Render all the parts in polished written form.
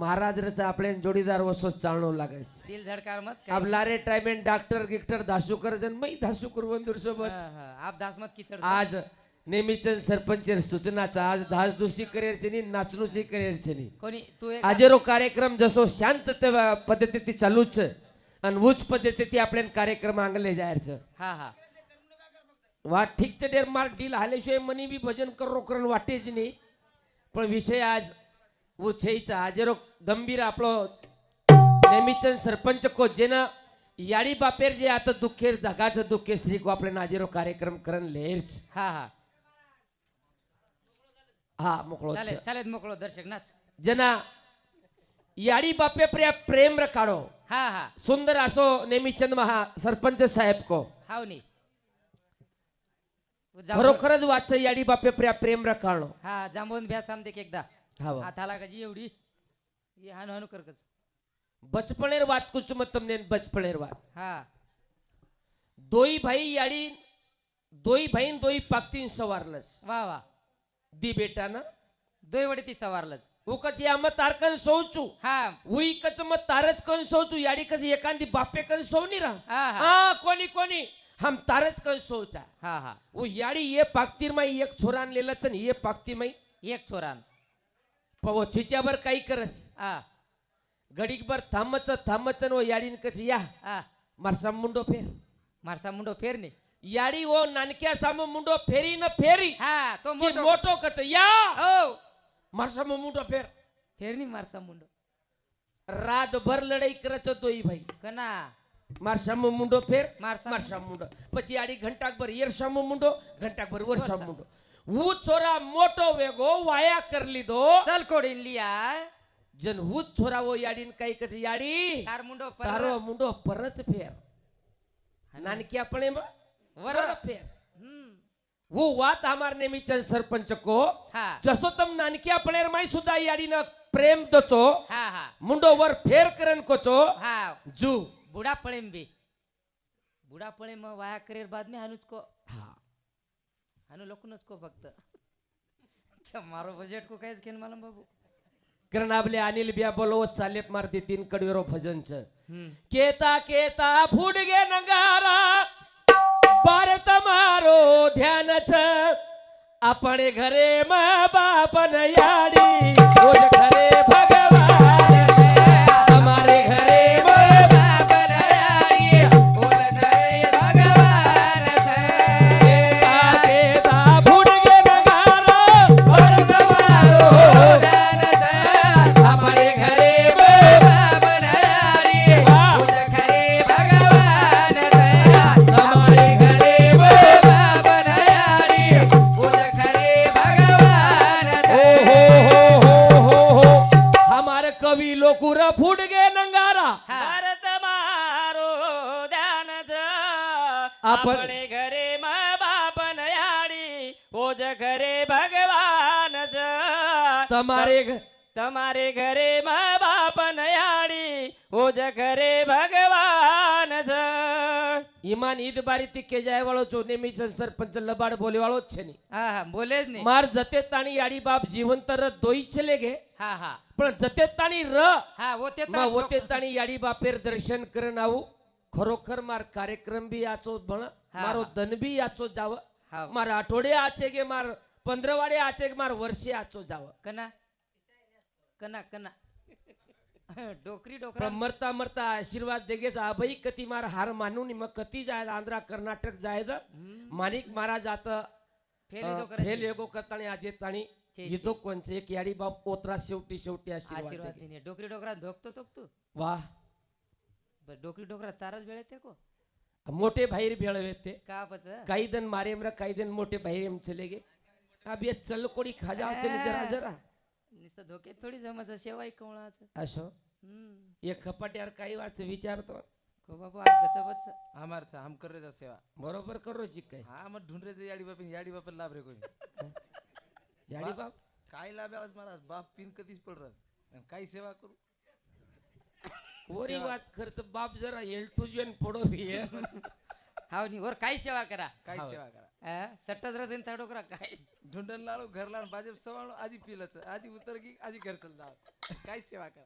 महाराज रच આપણે જોડીદાર વસો ચાલનો લાગે છે દિલ ધડકાર મત अब लारे टाइम एंड डॉक्टर गिक्टर धासूकर जन मई धासूकर वंदुर सोबत आप दास मत किचड आज नेहमीच सरपंच सूचनाचा आज धास दुसी करिअर चे नी नाचणूची करिअर चे नी कोणी तू एक आजेरो कार्यक्रम जसो शांत पद्धतीती चालू છે અને ઉચ્ચ પદ્ધતિથી આપણે કાર્યક્રમ આગળ લઈ જાય છે हा हा વાત ઠીક છે ડેર માર ડીલ હાલે છે મની બી ભજન કરો કરણ વાટે જ નહીં પણ વિષય આજ वो छेचा आजेरो गंभीर आपलो नेहमीचंद सरपंच को जेना याडी बापेर जे आता दुखेर धगाच दुखे श्री को आपले नाजेरो कार्यक्रम करण लेर हा हा हा मोकळो चालेल चालेल मोकळो दर्शक नाच जेना याडी बापे प्रेम रखाडो हा हा सुंदर असो नेहमीचंद महा सरपंच साहेब को हाव नी खरोखरच वाच याडी बापे प्रेम रखाडो हा जांबून भ्या साम देख एकदा हा हाताला का जी एवढी ये हानु हानु करकच बचपनेर वात कुछ मत तमने बचपनेर वात हा दोई भाई याडी दोई भाईन दोई पाक्तीन सवारलस वा वा दी बेटा ना दोय वडी ती सवारलच उकच या मत तारकन सोचू हा उई कच मत तारच कन सोचू याडी कस एकांदी बापे कन सोनी रा हा हा हां कोणी कोणी हम तारच कन सोचा हा हा वो याडी ये पाक्तीर माई एक छोरान लेलच न ये पाक्ती माई एक छोरान पवो छिच्यावर काही करस आ घडीकभर थांबच नो याडीन कच या आ मारसा मुंडो फेर मारसा मुंडो फेरने याडी वो नानक्या साम मुंडो फेरी न फेरी हा तो की मोठो मोटो कच या ओ मारसा मुंडो फेर फेरनी मारसा मुंडो रात भर लढाई करच दोई भाई कना मारसा मुंडो फेर मारसा मारसा मुंडो પછી આડી ઘંટાકભર યરસામો મુંડો ઘંટાકભર વરસામો મુંડો હું છોરા મોટો વેગો વાયા કર લીધો चल कोडीन लिया જન હું છોરાવો યાડીન કઈ કચ યાડી तार मुंडो पर તારો મુંડો પરચ ફેર નાનકી આપણે वर वर फेर वो વાત हमार नेहमीचंद सरपंच को हा जसो तम नानकी આપણે माई सुद्धा याडीन प्रेम दचो हा हा मुंडो वर फेर करन कोचो हा जू बुढ़ा पड़े में भी बुढ़ा पड़े में वाया करियर बाद में हानुच को हाँ हानु लोकुनच को फक्त क्या मारो बजेट को कैसे केन मालूम बाबू करणाबले अनिल बिया बोलो चालेप मार दे तीन कडवेरो भजन छ केता केता फूट गे नगारा बार तमारो ध्यान छ अपने घरे मां बाप न याडी रोज घरे भगवान हमारे घरे मां बाप न याडी रोज घरे भगवान केता केता फूट गे नगारा बार तमारो ध्यान छ अपने घरे मां बाप न याडी रोज घरे भगवान हमारे घरे मां बाप न याडी रोज घरे भगवान हो हमारे कवि लोकुर फूट गे नंगारा भारत मारो ध्यान अपने घरे माँ बाप नयाड़ी ओज घरे भगवान तुम्हारे घरे माँ बाप नयाड़ी ओज घरे भगवान ईमान ईद बारी ती के जाय वाळो जो नेहमीच सरपंच लबाड बोले वाळो छे नी हा हा बोलेच नाही मार जते ताणी याडी बाप जिवंत र दोई चले गे हा हा पण जते ताणी र हा वो ते मा होते ताणी याडी बापेर दर्शन करन आऊ खरोखर मार कार्यक्रम बी याचो बण मारो धन बी याचो जाव हा मार आठवडे आचे गे मार 15 वाडे आचे गे मार वर्षे आचो जाव कना कना कना डोकरी पण डोकरा मरता मरता आशीर्वाद देगेच आभाई कती मार हार मानून मग कती जाय आंध्रा कर्नाटक जायद माणिक महाराज आता फेल डोकरा फेल एगो करताणी आजे ताणी येतो कोणचे एक याडी बाप पोत्रा शेवटी शेवटी आशीर्वाद आशीर्वाद दिने डोकरी डोकरा धोकतो तो वाह डोकरी डोकरा तारच बेळते को मोटे भाईर भेळवे ते का पच काही दिन मारे मरा काही दिन मोटे भाईर हम चले गए अब ये चल कोडी खा जाओ चली जरा जरा निस्त धोके थोडी जमाच शेवाई कवळाच असो एक खपाट यार काही वाच विचारतो को बाबू आज गचबच हमार छ हम कर रहे सेवा बरोबर करो जी काय हाँ हम ढूंढ रहे थे याडी बाप लाभ रे कोई याडी बाप काय लाभ आज महाराज बाप पिन कधीच पड रहा काय सेवा करू कोरी बात खर्च बाप जरा एल टू जन फोडो भी है हाव नी और काय सेवा करा काय सेवा करा सट्टाच रस त्या डोकरा काय ढुंडन लाडू घर लावून भाजप सवाळू आधी पिलच आधी उतर की आधी घर चल जाव काय सेवा करा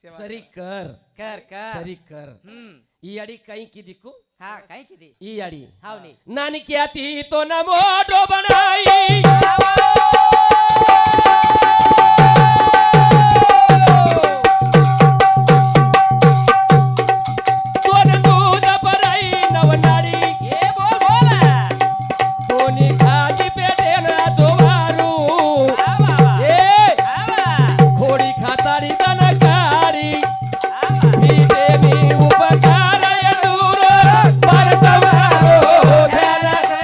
सेवा तरी करा. कर कर कर तरी कर ಈ ಅಡಿ ಕೈ ಕಿದಿಕ್ಕು हा काय किती ಈ ಅಡಿ हावली ನಾನಿ ಖ್ಯಾತಿ ತೋ ನಮೋ ಡೋ ಬಣಾಯಿ ತೋನ ದೂದ ಪರೈ ನವನಾಡಿ ए बोल बोल ಕೋನಿ ಖಾದಿ ಪೇಟೆನ ಜೋವಾರು आवा ಏ आवा ಕೋಡಿ ಖಾತಾಡಿ ದನಕಾಡಿ आवा ಭೀದೇವಿ ಉಪಕಾರ ಎದುರ ಬರ್ತವಾರೋ ಧ್ಯಾನದ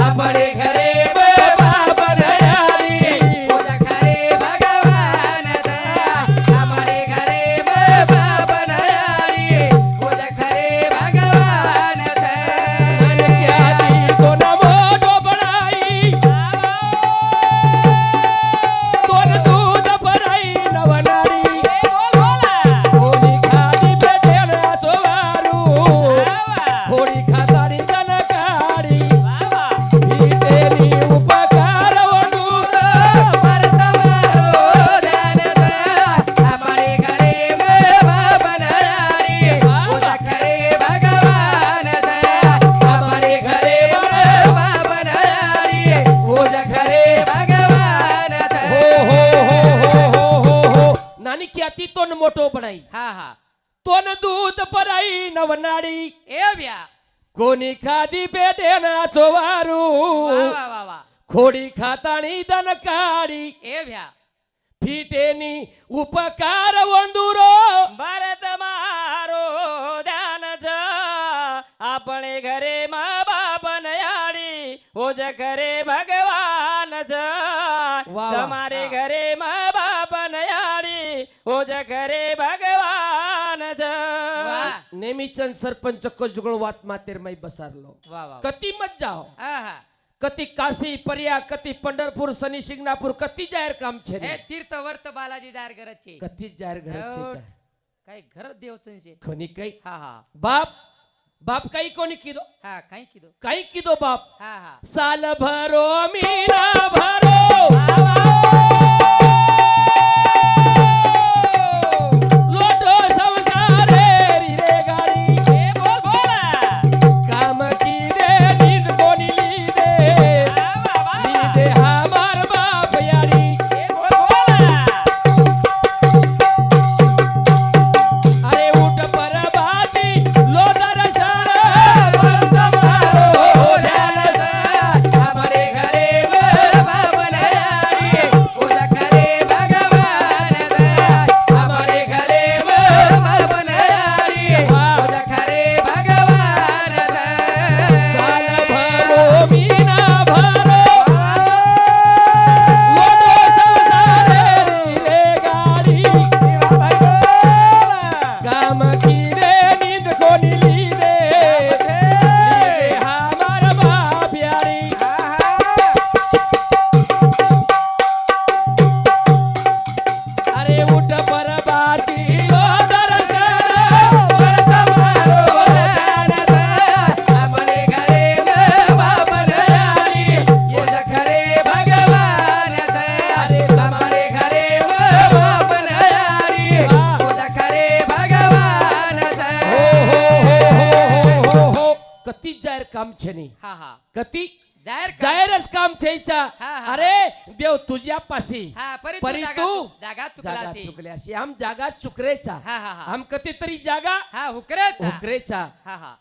अपने घरे बाबा बनयारी खरे भगवान हमारे घरे बाबा बनयारी खरे भगवान ख्याति तो नमो डो बड़ाई तोन दूध पराई नवनारी कोनी खादी बेटे ना चोवारू कोनी खाताड़ी जनकारी ई तेरी उपकार वडूर हमारे घरे बाबा बनयारी खरे भगवान हमारे घरे बाबा बनयारी खरे भगवान हो नानी ख्याति तोन मोटो बड़ाई हा हा तोन दूध पराई नवनाडी ए ब्या कोणी खादी बेटे ना चोवारू वा वा वा वा खोडी खाताणी दनकाडी ए भ्या फीटेनी उपकार वंदुरो भारत मारो ध्यान अपने घरे माँ बाप नयाड़ी हो जा करे भगवान वाह। हमारे घरे माँ बाप नयाड़ी हो जा करे भगवान नेमीचंद सरपंच जुगळ वात मातेर मै बसारलो वाह वाह कती मत जाओ आहा कती काशी पर्या कती पंढरपूर शनी शिंगणापूर कती जाहीर काम छे हे तीर्थ वर्त बालाजी जाहीर करत छे कती जाहीर घर छे हो. चा. काय घर देवचन छे कोणी काही हा हा बाप बाप काही कोणी किदो हा काय किदो काही किदो बाप हा हा साल भरो मीना भरो लोटो संसारे रे गाडी ए बोल बोला काम की रे नींद कोणी लीदे लीदे हमार बाप यारी ए बोल बोला अरे उठ पर बाती लो दर्शन हमारे घरे बाबा बनयारी पूजा करे भगवान हमारे घरे बाबा बनयारी पूजा करे भगवान साल भरो मीना भरो लोटो संसारे रे गाडी काम की रे नींद कोणी लीदे लीदे हमार बाप यारी अरे उठ पर बाती लो दर्शन हमारे घरे बाबा बनयारी पूजा करे भगवान हमारे घरे बाबा बनयारी पूजा करे भगवान हो कती जाहीर काम छे नी हा हा कती जाहीर जाहीरच काम छेचा हा, हा. अरे देव तुझ्या पाशी हा परी परी जागा तू जागा जागा चुकलासी चुकल्याशी आम जागा चुकरेचा हा हा हा आम कती तरी जागा हा हुकरेच उकरेचा हा हा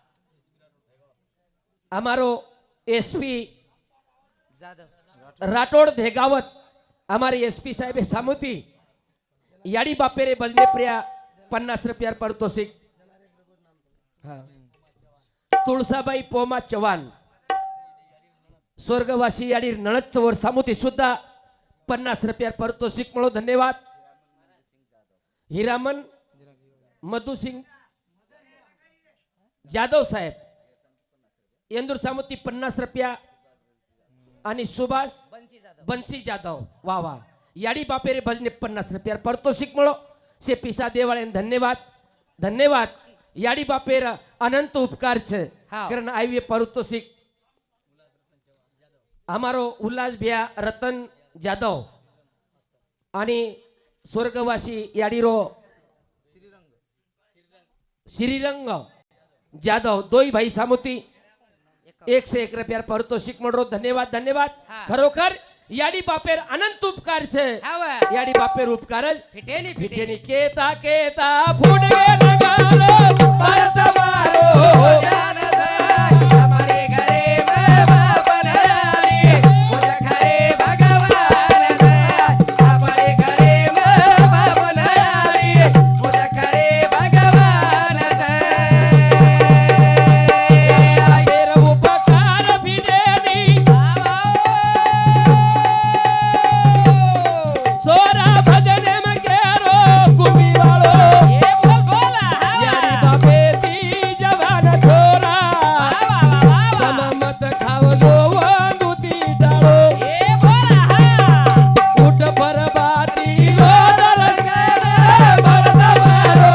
અમારો એસપી जाधव રાઠોડ ધેગાવત અમારી એસપી સાહેબે સામુતી યાડી બાપેરે બજને પ્રિયા 50 રૂપિયા પારિતોષિક હા तुळसाबाई पोमा चव्हाण स्वर्गवासी याडी नळद चवर सामुती सुद्धा 50 रुपया पारितोषिक म्हणून धन्यवाद हिरामन मधुसिंग जाधव साहेब इंदूर सामुती 50 रुपया आणि सुभाष बंसी जाधव बंसी जाधव वा वा याडी बापेरे भजने 50 रुपया पारितोषिक મળો से पिसा देवाळे धन्यवाद धन्यवाद याडी बापेर अनंत उपकार छे હા. कारण आईवे पारितोषिक અમારો ઉલ્લાસ ભૈયા રતન જાદવ અને સ્વર્ગવાસી યાડીરો श्रीरंग जाधव दोई भाई सामुती 101 रुपया पारितोषिक મળરો धन्यवाद धन्यवाद हा. खरोखर याडी बापेर अनंत उपकार छे હા વા याडी बापेर उपकार જ ફીટેની ફીટેની કેતા કેતા ફૂટગે નગારો ભારત મારો જાન જાય અમારે ઘરે બાબા બનારી પૂજા કરે ભગવાન જાય અમારે ઘરે બાબા બનારી પૂજા કરે ભગવાન જાય તેર ઉપકાર ફીટેની સોરા ભજન में केरो गुमी वालो એ બોલ બોલા याडी बापेती जवान छोरा તમે મત ખાવ લો દૂધી ડાળો એ બોલા ઉઠ પર બાતી લો દરજ ભરત મારો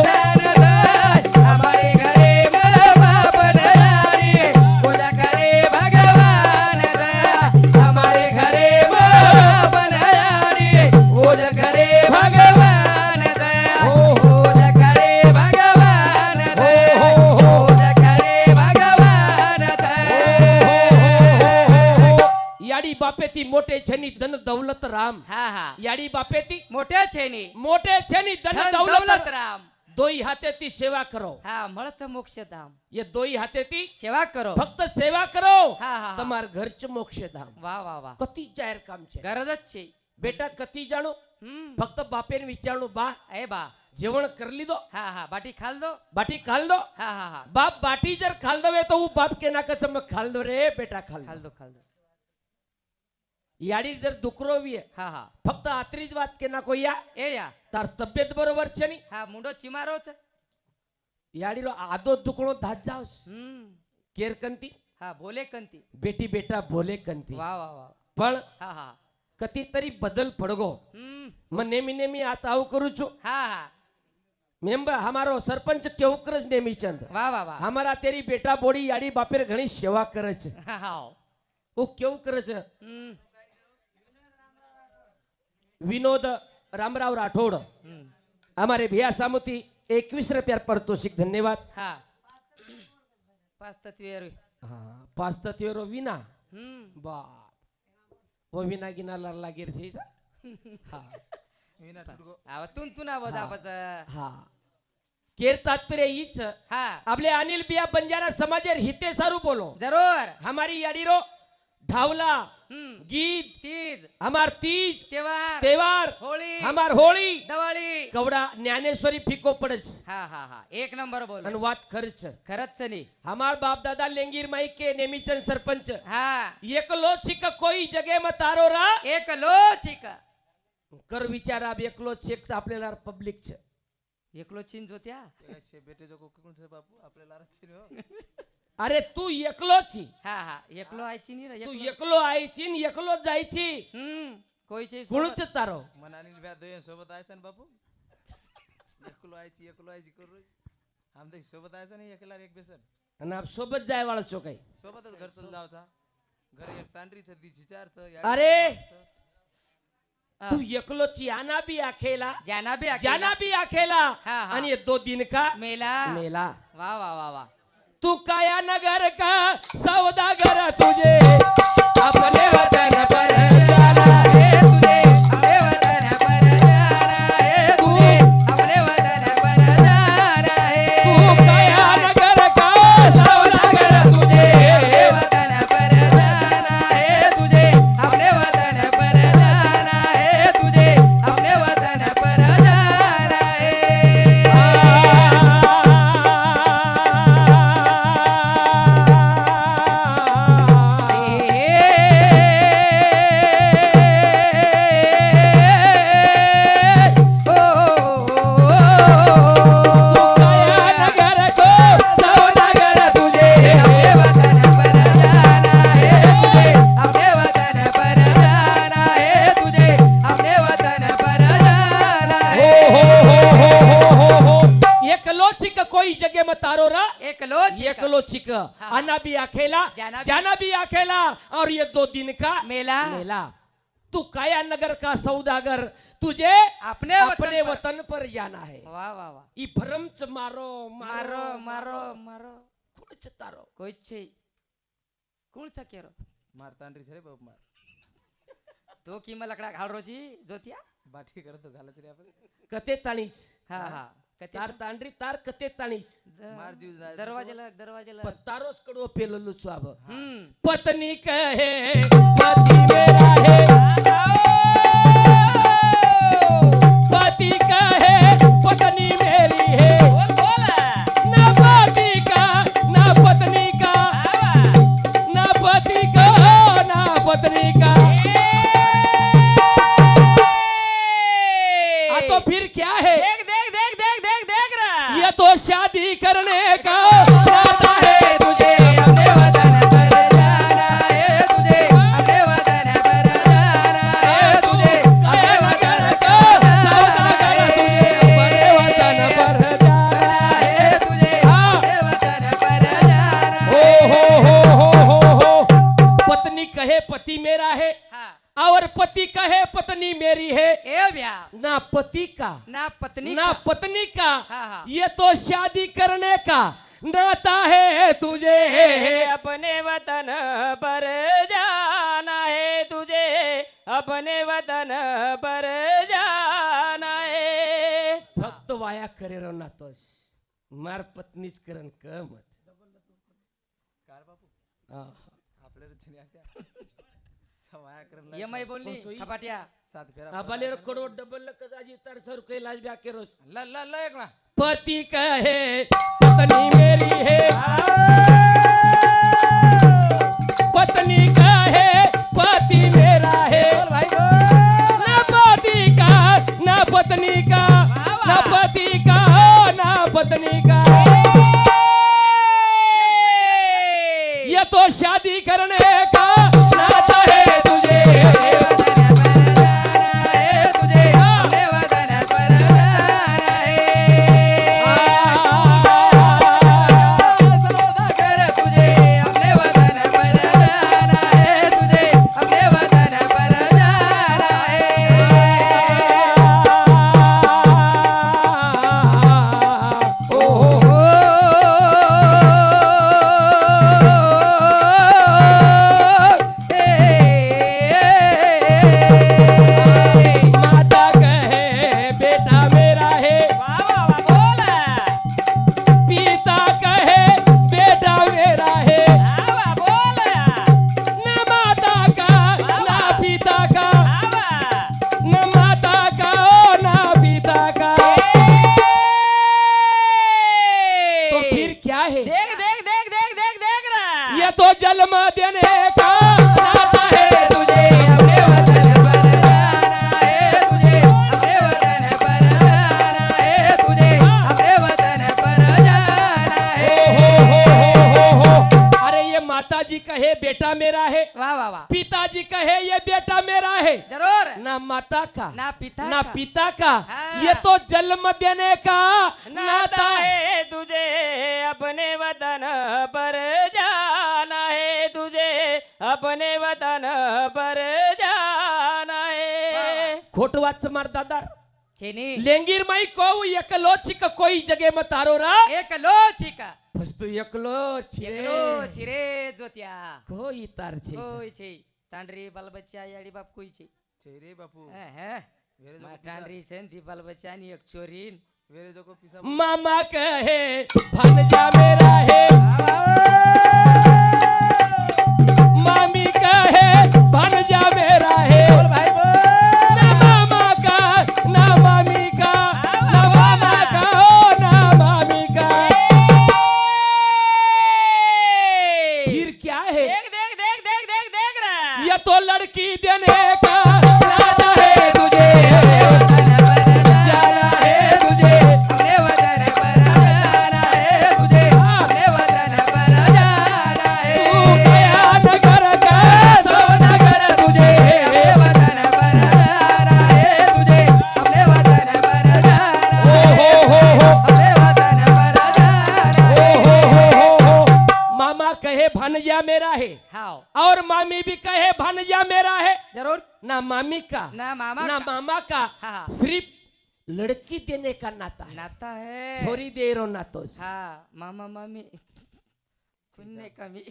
જાન જાય અમારે ઘરે બાબા બનારી પૂજા કરે ભગવાન જાય અમારે ઘરે બાબા બનારી પૂજા કરે ભગવાન જાય પૂજા કરે ભગવાન જાય પૂજા કરે ભગવાન જાય याडी बापेती मोटे छनी धन दौलत राम હા હા याडी बापेती મોટે છે ની मोटे छनी धन ધન दौलत દૌલત રામ दोई हाथेती सेवा करो હા મળત મોક્ષ ધામ ये दोई हाथेती સેવા કરો फक्त सेवा करो હા હા તમાર ઘર च मोक्ष धाम વાહ વાહ વાહ कती जाहीर काम છે ગરજ જ છે બેટા કતી જાણો ફક્ત બાપેને વિચારણું બા એ બા જેવણ કરી લીધો હા હા બાટી ખાલ દો બાટી ખાલ દો હા હા હા બાપ બાટી જર ખાલ દવે તો હું બાપ કે ના કસમ ખાલ દો રે બેટા ખાલ ખાલ દો દો ખાલ દો याडी जर दुकरो वीए હા હા फक्त आतरी ज વાત કે ના કોઈ या એ યા તાર તબિયત બરોબર છે ની હા મુંડો ચીમારો છે याडीरो आदो दुकणो धाज जावस केर कंती હા બોલે કંતી बेटी बेटा बोले कंती વાહ वाह वाह पण હા હા कती तरी बदल पडगो मैं नेमी नेमी आता आव करू छु હા હા मेंबर हमारो सरपंच केवकरज नेमी चंद વાહ વાહ वाह हमारा तेरी बेटा बोड़ी याडी बापेर घणी सेवा करे छे હા હા वो केव करे छे विनोद रामराव राठोड हमारे भैया सामुती 21 रुपया पारितोषिक धन्यवाद હા પાસ તત્વેર हाँ पाच तत्वेरो विना बाप वो विना गिना लागेर छे हाँ विना टुडगो હવે તું તું ના વજા પછ हाँ केर तात्पर्य हीच હા आपले अनिल बिया बंजारा समाजेर हिते सारू बोलो જરૂર हमारी याडीरो ढावला गीत तीज हमार तीज તહેવાર त्योहार હોળી हमार होळी દિવાળી कवडा ज्ञानेश्वरी फिको पड़च હા હા હા એક નંબર બોલો आणि वात खर्च खरच છે ની हमार बाप दादा लेंगीर माई के नेमीचंद सरपंच હા एकलो छिक कोई जगे में तारो रा એક લોચિક कर विचार आप एकलो छिक आपल्याला पब्लिक छ એકલો ચીન જોત્યા शे बेटे जो कोण छे बापू आपल्याला रच्ची हो अरे तू एकलो छी હા હા એકલો આઈची ની રે तू એકલો एकलो आईची न एकलो जायची કોઈ છે कुणच तारो मनानी ब्या दोय सोबत आयसन बापू एकलो आयची करू आम ते सोबत आयसन एकला एक बेसन आणि आप सोबत जाय वाळो छो काही सोबतच घर चल जावचा घरी एक तांडरी छ दी चार छ अरे तू एकलो छी आना भी आखेला જાના બી जाना भी आखेला हाँ, हाँ। आणि ये 2 दिन का મેલા मेला વાહ વાહ વાહ વાહ तू काया नगर का सौदागर तुझे अपने वतन पर जाना है तुझे अपने वतन पर जाना है तुझे अपने वतन पर जाना है तू काया नगर का सौदागर तुझे अपने वतन पर जाना है तुझे अपने वतन पर जाना है तुझे अपने वतन पर जाना है कोई जगह में तारो रा एकलो एकलो चिक आना भी अकेला जाना भी अकेला और ये 2 दिन का मेला मेला। तू काया नगर का सौदागर तुझे अपने वतन पर जाना है। वाह वाह वाह ई भरम च मारो मारो मारो मारो कोण च तारो कोई छे कोण सा केरो मारतांड्री छे रे बाप मार तो की मला लकड़ा घाल रोजी जोतिया बाठी करतो घालच रे आपण कते ताणीच हा हा कते तार तांडरी तार कते ताणीच मार जीव जाय दरवाजे लग तारोस कडो पेललु छाब हम्म पत्नी कहे पति मेरा है पति कहे पत्नी मेरी है ना पति का ना पत्नी का ना पति का ना पत्नी का तो फिर क्या है देख रहा ये तो शादी करने का नाता है तुझे अपने वतन पर जाना है तुझे अपने वतन पर जाना है तुझे अपने वतन का सौदागर तुझे अपने वतन पर जाना है तुझे अपने वतन पर जाना हो पत्नी कहे पति मेरा है हाँ और पति कहे पत्नी मेरी है ए ब्या ना पति का ना पत्नी ना पत्नी का हाँ, हाँ। ये तो शादी करने का नाता है तुझे अपने वतन पर जाना है तुझे अपने वतन पर जाना है फक्त वाया करे नातोस मार पत्नीच करण क मत कार बापू हा. आपल्याला छने आत्या सवाया करन ये मैं बोलली सोई. खपाटिया सात फेरा आबालेर कडो डबल कजाजी तर सर कैलाश ब्या केरोस ल ल ल एकला पति कहे पत्नी मेरी है पत्नी कहे पति मेरा है ना पति का ना पत्नी का ना पति का ना पत्नी का ये तो शादी करने का नाता है तुझे तुझे अपने वतन पर जाना है तुझे अपने वतन पर जाना है तुझे अपने वतन पर जाना माता कहे बेटा मेरा है पिता कहे बेटा मेरा है न माता का ना पिता का न माता का ना पिता का तो फिर क्या है ये तो जन्म देने का नाता है तुझे अपने वतन पर जाना है तुझे अपने वतन पर जाना है तुझे अपने वतन पर जाना है अरे ये माता जी कहे बेटा मेरा है वाह वाह वाह पिताजी कहे ये बेटा मेरा है जरूर ना माता का ना पिता ना का। पिता का हाँ। ये तो जन्म देने का नाता है है तुझे अपने वतन पर जाना है तुझे अपने वतन पर जाना है खोट वाच मार दादार छेनी लेंगीर माई को एकलो छिक कोई जगह में तारो रा एक लो चिका फस्तु एकलो एकलो छिरे छिरे जोत्या कोई तार छे कोई छे तांडरी बाल बच्चा याडी बाप कोई छे छे रे बापू वेरे जो तांडरी छे दी बाल बच्चा नी एक छोरीन वेरे जो को पिसा मामा कहे भनजा मेरा है मामी कहे भनजा मेरा है ना मामा का ना मामी का ना मामा का ना मामी का फिर क्या है देख रहा ये तो लड़की देने का नाता है तुझे जाना है तुझे अपने वतन पर जाना है तुझे अपने वतन हाओ और मामी भी कहे भांजा मेरा है। जरूर ना मामी का ना मामा ना का मामा का, हाँ। सिर्फ लड़की देने का नाता है, नाता है छोरी दे रो नातोस। हाँ मामा मामी पुण्य कमी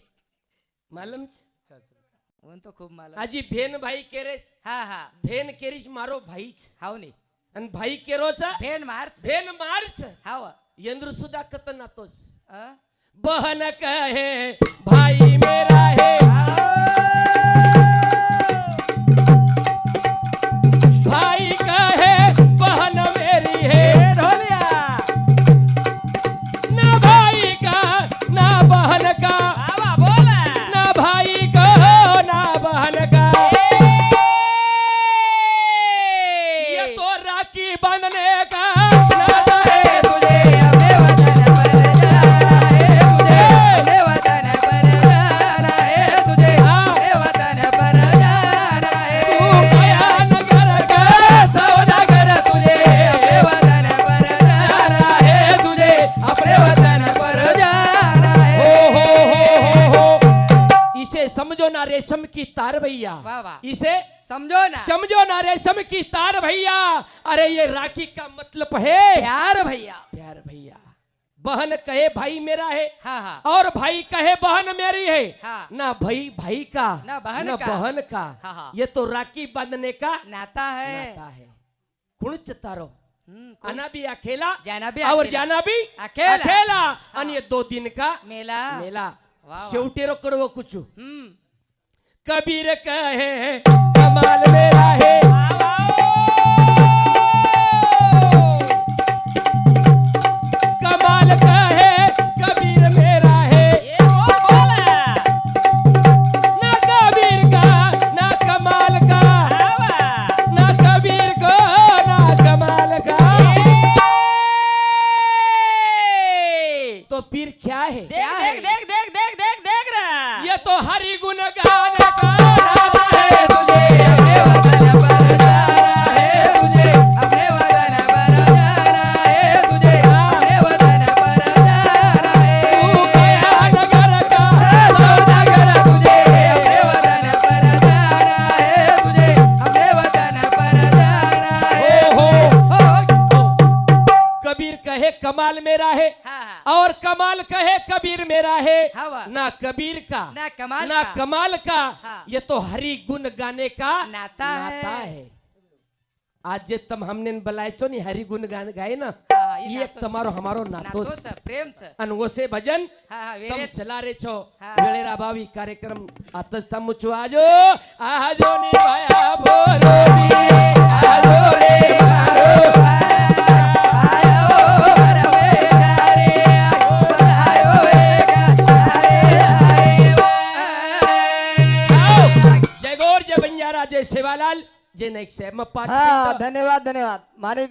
मालूम छे? अच्छा अच्छा वन तो खूप मालूम आजी भेन भाई केरे, हाँ हाँ भेन केरीश मारो भाई छे, हाव नी आणि भाई केरो चा भेन मार्च भेन मार्च हाव यंद्र सुद्धा कत नातोस। अ? बहन कहे भाई मेरा है, भाई कहे बहन मेरी है। ढोलिया ना भाई का ना बहन का, बोला ना भाई का ना बहन का, ये तो राखी बांधने का नाता है। तुझे अपने वतन पर जाना है, तुझे अपने वतन पर जाना है, तुझे अपने वतन पर जाना है। तू गया नगर का सौदागर तुझे अपने वतन पर जाना है, तुझे अपने वतन पर जाना है। हो। इसे समझो ना रेशम की तार भैया, वाह वाह इसे समझो ना समझो ना रेशम की तार भैया। अरे ये राखी का मतलब है प्यार भैया प्यार भैया। बहन कहे भाई मेरा है हाँ हाँ और भाई कहे बहन मेरी है। हाँ ना भाई भाई का ना बहन ना का। बहन का, हाँ, हाँ। ये तो राखी बांधने का नाता है नाता है। कुछ तारो कौन- आना भी अकेला जाना भी और अकेला। जाना भी अकेला। अकेला। आणि ये 2 दिन का मेला मेला वाह। शेवटेरो कडवो कुछ कबीर कहे कमाल मेरा है, कमाल कहे कबीर मेरा है। ना कबीर का ना कमाल का, ना कबीर को ना कमाल का, तो फिर क्या है? देख रहा ये तो हरि गुण गान का है। तुझे अपने वतन पर जाना है, तुझे अपने वतन पर जाना है, तुझे अपने वतन पर जाना है। तू गया नगर का सौदागर तुझे अपने वतन पर जाना है, तुझे अपने वतन पर जाना है। हो। कबीर कहे कमाल मेरा है हाँ हाँ और कमाल कहे कबीर मेरा है। हवा ना कबीर का ना कमाल ना का कमाल का, हाँ। ये तो हरि गुण गाने का नाता है। आज जे तम हमने बलायचो नी हरि गुण गान गाए ना, हाँ, ये ये नातो- तमारो हमारो नातो नातो छ, प्रेम छ अनगो से भजन हाँ हाँ तम वेरे चला रे छो। हाँ। वेळेरा भावी कार्यक्रम आताच तम मुचो आजो आजो नी भाया बोरो आजो रे मारो जय गौर जय बंजारा जय सेवालाल जय नेक से हाँ धन्यवाद धन्यवाद मारे